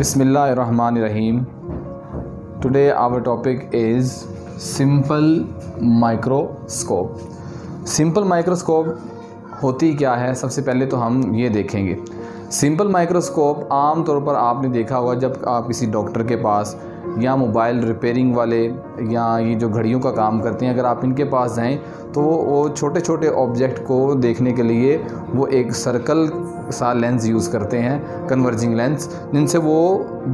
Bismillahirrahmanirrahim. Today our topic is simple microscope. Simple microscope होती क्या है, सबसे पहले तो हम ये देखेंगे। सिंपल माइक्रोस्कोप आम तौर पर आपने देखा होगा जब आप किसी डॉक्टर के पास या मोबाइल रिपेयरिंग वाले या ये जो घड़ियों का काम करते हैं, अगर आप इनके पास जाएं तो वो छोटे छोटे ऑब्जेक्ट को देखने के लिए वो एक सर्कल सा लेंस यूज़ करते हैं, कन्वर्जिंग लेंस, जिनसे वो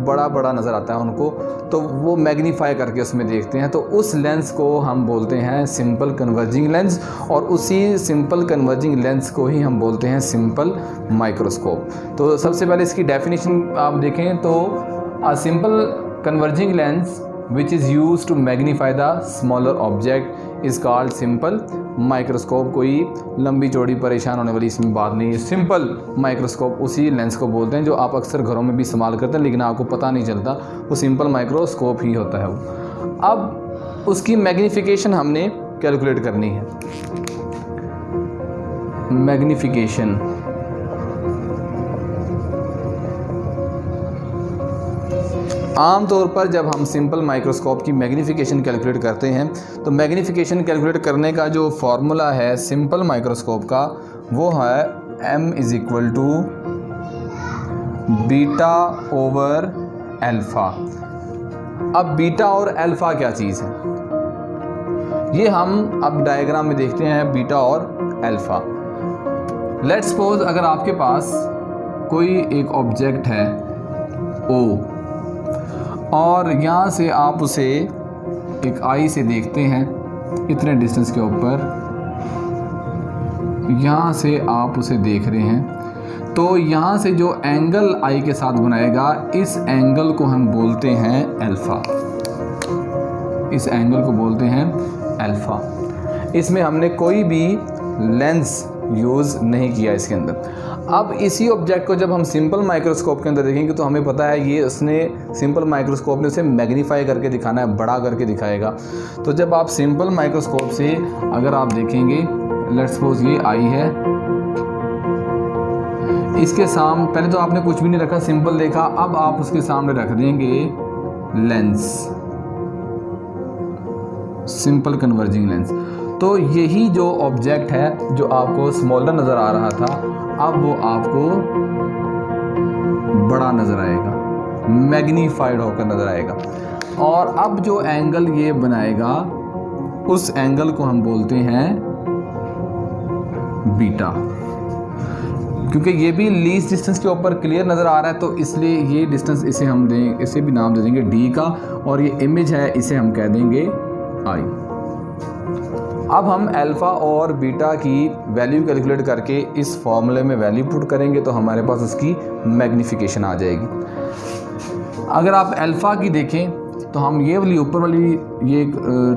बड़ा बड़ा नज़र आता है उनको, तो वो मैग्नीफाई करके उसमें देखते हैं। तो उस लेंस को हम बोलते हैं सिंपल कन्वर्जिंग लेंस, और उसी सिंपल कन्वर्जिंग लेंस को ही हम बोलते हैं सिंपल माइक्रोस्कोप। तो सबसे पहले इसकी डेफिनेशन आप देखें तो a simple converging lens which is used to magnify the smaller object is called simple microscope। कोई लंबी चौड़ी परेशान होने वाली इसमें बात नहीं है। सिंपल माइक्रोस्कोप उसी लेंस को बोलते हैं जो आप अक्सर घरों में भी इस्तेमाल करते हैं लेकिन आपको पता नहीं चलता, वो सिंपल माइक्रोस्कोप ही होता है वो। अब उसकी मैग्नीफिकेशन हमने कैलकुलेट करनी है। मैग्नीफिकेशन आम तौर पर जब हम सिंपल माइक्रोस्कोप की मैग्नीफिकेशन कैलकुलेट करते हैं तो मैग्नीफिकेशन कैलकुलेट करने का जो फॉर्मूला है सिंपल माइक्रोस्कोप का वो है m = बीटा ओवर अल्फ़ा। अब बीटा और अल्फ़ा क्या चीज़ है ये हम अब डायग्राम में देखते हैं। बीटा और अल्फ़ा, लेट्स सपोज अगर आपके पास कोई एक ऑब्जेक्ट है O और यहाँ से आप उसे एक आई से देखते हैं इतने डिस्टेंस के ऊपर, यहाँ से आप उसे देख रहे हैं, तो यहाँ से जो एंगल आई के साथ बनाएगा इस एंगल को हम बोलते हैं अल्फ़ा। इस एंगल को बोलते हैं अल्फ़ा। इसमें हमने कोई भी लेंस यूज़ नहीं किया इसके अंदर। अब इसी ऑब्जेक्ट को जब हम सिंपल माइक्रोस्कोप के अंदर देखेंगे तो हमें पता है ये उसने सिंपल माइक्रोस्कोप ने उसे मैग्नीफाई करके दिखाना है, बड़ा करके दिखाएगा। तो जब आप सिंपल माइक्रोस्कोप से अगर आप देखेंगे, लेट्स सपोज ये आई है, इसके सामने पहले तो आपने कुछ भी नहीं रखा, सिंपल देखा, अब आप उसके सामने रख देंगे लेंस, सिंपल कन्वर्जिंग लेंस। तो यही जो ऑब्जेक्ट है जो आपको स्मॉलर नज़र आ रहा था अब वो आपको बड़ा नज़र आएगा, मैग्नीफाइड होकर नज़र आएगा। और अब जो एंगल ये बनाएगा उस एंगल को हम बोलते हैं बीटा, क्योंकि ये भी लीस्ट डिस्टेंस के ऊपर क्लियर नज़र आ रहा है तो इसलिए ये डिस्टेंस इसे हम दें, इसे भी नाम दे देंगे डी का, और ये इमेज है इसे हम कह देंगे आई। अब हम अल्फ़ा और बीटा की वैल्यू कैलकुलेट करके इस फॉर्मूले में वैल्यू पुट करेंगे तो हमारे पास उसकी मैग्नीफिकेशन आ जाएगी। अगर आप अल्फ़ा की देखें तो हम ये वाली ऊपर वाली ये एक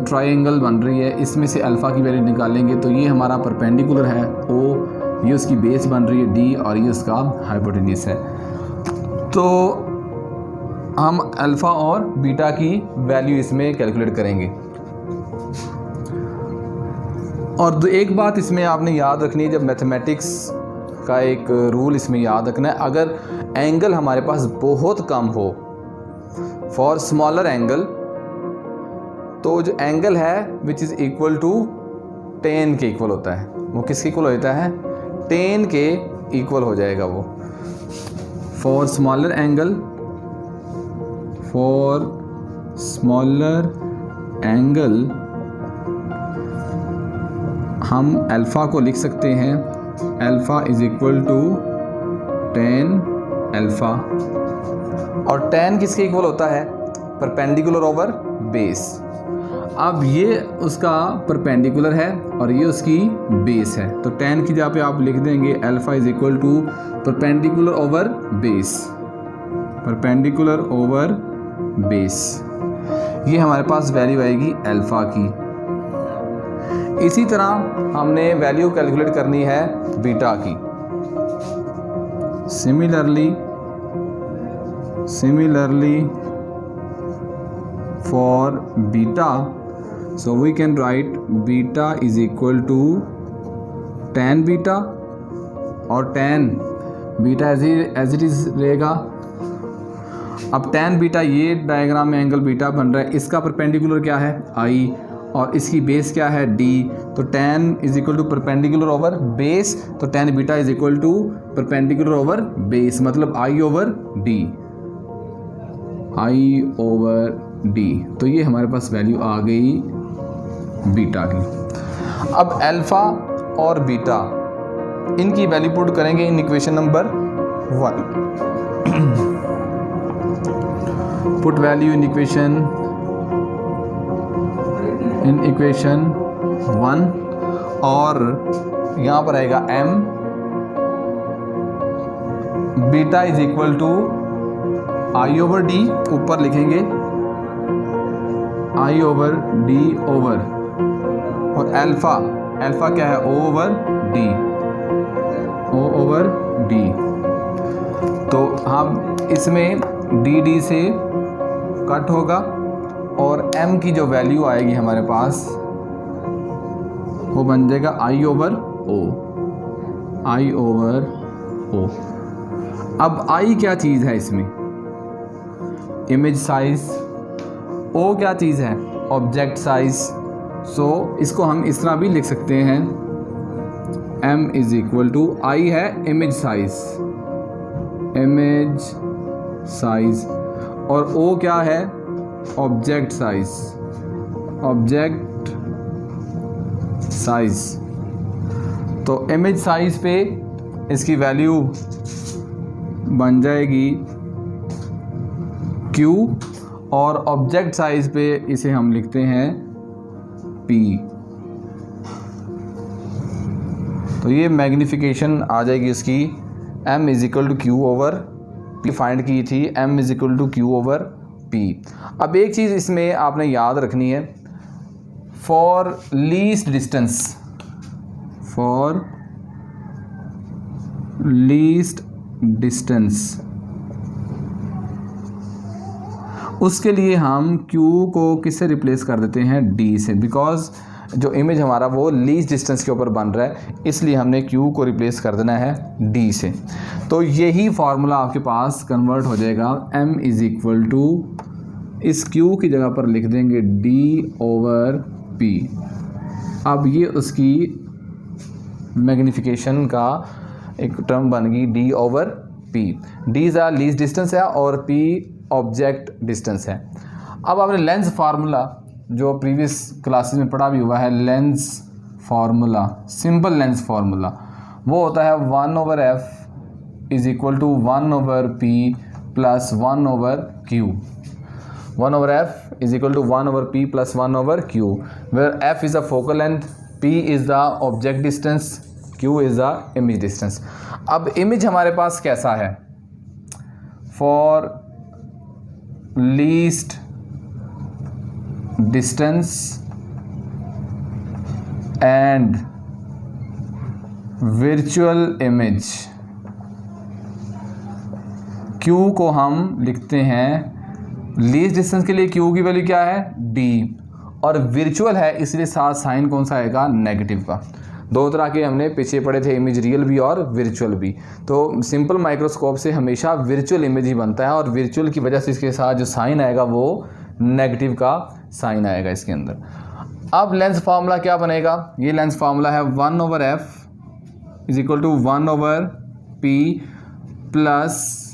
ट्रायंगल बन रही है, इसमें से अल्फ़ा की वैल्यू निकालेंगे तो ये हमारा परपेंडिकुलर है O, ये उसकी बेस बन रही है D और ये उसका हाइपोटेन्यूज है। तो हम अल्फ़ा और बीटा की वैल्यू इसमें कैलकुलेट करेंगे। और एक बात इसमें आपने याद रखनी है, जब मैथमेटिक्स का एक रूल इसमें याद रखना है, अगर एंगल हमारे पास बहुत कम हो, फॉर स्मॉलर एंगल, तो जो एंगल है which is equal to tan के इक्वल होता है, वो किसके इक्वल होता है, tan के इक्वल हो जाएगा वो। For smaller angle, for smaller angle हम अल्फ़ा को लिख सकते हैं alpha is equal to tan alpha, और tan किसके इक्वल होता है, परपेंडिकुलर ओवर बेस। अब ये उसका परपेंडिकुलर है और ये उसकी बेस है, तो tan की जगह पे आप लिख देंगे alpha is equal to perpendicular over base, perpendicular over base. ये हमारे पास वैल्यू आएगी अल्फ़ा की। इसी तरह हमने वैल्यू कैलकुलेट करनी है बीटा की। Similarly for beta, so we can write beta is equal to tan beta, और tan beta as it is रहेगा। अब tan बीटा, ये डायग्राम में एंगल बीटा बन रहा है, इसका परपेंडिकुलर क्या है I और इसकी बेस क्या है D, तो tan is equal to perpendicular over base, तो tan beta is equal to perpendicular over base, मतलब I ओवर D। तो ये हमारे पास वैल्यू आ गई बीटा की। अब अल्फ़ा और बीटा इनकी वैल्यू पुट करेंगे in equation number 1। Put value in equation 1 और यहाँ पर आएगा m, beta is equal to I over D, ऊपर लिखेंगे I ओवर D ओवर, और अल्फ़ा क्या है O ओवर D। तो हम इसमें D से कट होगा और m की जो वैल्यू आएगी हमारे पास वो बन जाएगा I ओवर O। अब I क्या चीज़ है इसमें, इमेज साइज, O क्या चीज़ है, ऑब्जेक्ट साइज। सो इसको हम इस तरह भी लिख सकते हैं, m is equal to, I है इमेज साइज और O क्या है, ऑब्जेक्ट साइज। तो इमेज साइज पे इसकी वैल्यू बन जाएगी Q और ऑब्जेक्ट साइज पे इसे हम लिखते हैं P। तो ये मैग्निफिकेशन आ जाएगी इसकी, m is equal to Q over P find की थी, m is equal to Q over P। अब एक चीज़ इसमें आपने याद रखनी है, फॉर लीस्ट डिस्टेंस उसके लिए हम Q को किससे रिप्लेस कर देते हैं, D से, बिकॉज जो इमेज हमारा वो लीस्ट डिस्टेंस के ऊपर बन रहा है, इसलिए हमने Q को रिप्लेस कर देना है D से। तो यही फार्मूला आपके पास कन्वर्ट हो जाएगा, m इज़ इक्वल टू, इस Q की जगह पर लिख देंगे D ओवर P। अब ये उसकी मैग्निफिकेशन का एक टर्म बन गई D over P। D is least distance है और P ऑब्जेक्ट डिस्टेंस है। अब आपने लेंस फार्मूला जो प्रीवियस क्लासेस में पढ़ा भी हुआ है, lens formula, simple lens formula, वो होता है 1 over f is equal to 1 over p plus 1 over q। 1 over f is equal to 1 over p plus 1 over q, where f is the focal length, p is the object distance, q is the image distance. अब image हमारे पास कैसा है, for least distance and virtual image, Q को हम लिखते हैं, least distance के लिए Q की वैल्यू क्या है, D, और वर्चुअल है इसलिए साथ साइन कौन सा आएगा, नेगेटिव का। दो तरह के हमने पीछे पढ़े थे, इमेज रियल भी और वर्चुअल भी। तो सिंपल माइक्रोस्कोप से हमेशा वर्चुअल इमेज ही बनता है और वर्चुअल की वजह से इसके साथ जो साइन आएगा वो नेगेटिव का साइन आएगा इसके अंदर। अब लेंस फार्मूला क्या बनेगा, ये लेंस फार्मूला है 1 over f is equal to 1 over p plus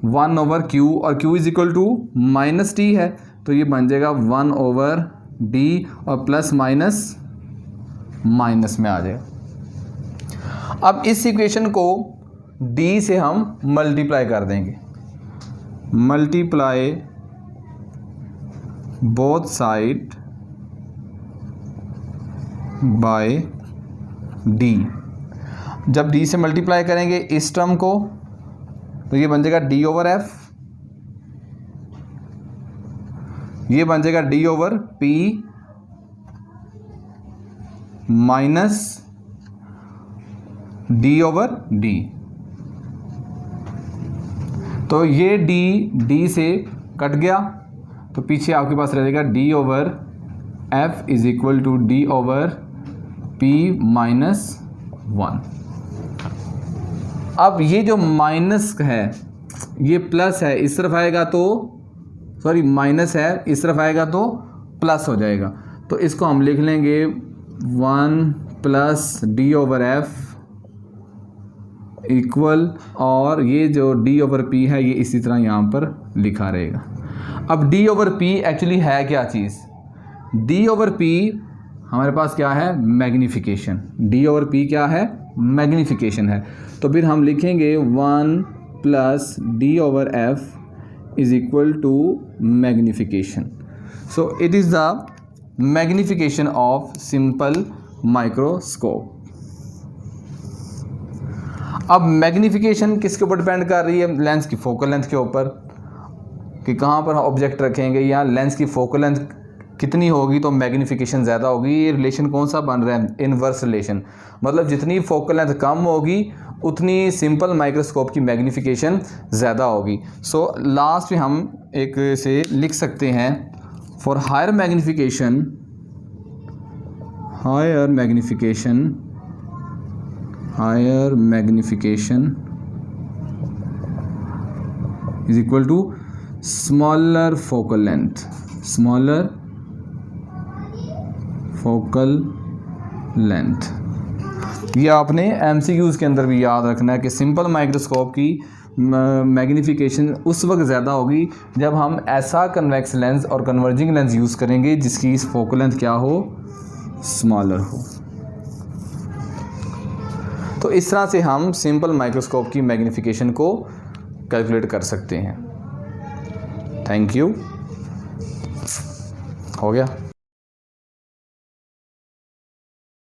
1 over q, और q is equal to minus t है, तो ये बन जाएगा 1 ओवर d और प्लस माइनस में आ जाएगा। अब इस इक्वेशन को d से हम मल्टीप्लाई कर देंगे, multiply both side by d। जब d से मल्टीप्लाई करेंगे इस टर्म को तो ये बन जाएगा d ओवर f, ये बन जाएगा d over p minus d over d। तो ये d से कट गया तो पीछे आपके पास रह जाएगा d over f is equal to d over p minus 1। अब ये जो माइनस है ये प्लस है, इस तरफ आएगा तो सॉरी माइनस है, इस तरफ आएगा तो प्लस हो जाएगा। तो इसको हम लिख लेंगे 1 plus D over F equal, और ये जो डी ओवर पी है ये इसी तरह यहाँ पर लिखा रहेगा। अब डी ओवर पी एक्चुअली है क्या चीज़? डी ओवर पी हमारे पास क्या है? मैग्नीफिकेशन। डी ओवर पी क्या है? मैग्नीफिकेशन है। तो फिर हम लिखेंगे 1 plus D over F is equal to magnification. So it is the magnification of simple microscope. अब मैग्नीफिकेशन किसके ऊपर डिपेंड कर रही है? लेंस की फोकल लेंथ के ऊपर, कि कहाँ पर ऑब्जेक्ट रखेंगे या लेंस की फोकल लेंथ कितनी होगी तो मैग्नीफिकेशन ज़्यादा होगी। ये रिलेशन कौन सा बन रहा है? Inverse relation. मतलब जितनी फोकल लेंथ कम होगी उतनी सिंपल माइक्रोस्कोप की मैग्नीफिकेशन ज़्यादा होगी। सो लास्ट में हम एक से लिख सकते हैं, for higher magnification is equal to smaller focal length. ये आपने एमसीक्यूज़ के अंदर भी याद रखना है कि सिंपल माइक्रोस्कोप की मैग्नीफिकेशन उस वक्त ज़्यादा होगी जब हम ऐसा कन्वेक्स लेंस और कन्वर्जिंग लेंस यूज़ करेंगे जिसकी फोकल लेंथ क्या हो? स्मॉलर हो। तो इस तरह से हम सिंपल माइक्रोस्कोप की मैग्नीफिकेशन को कैलकुलेट कर सकते हैं। Thank you. हो गया।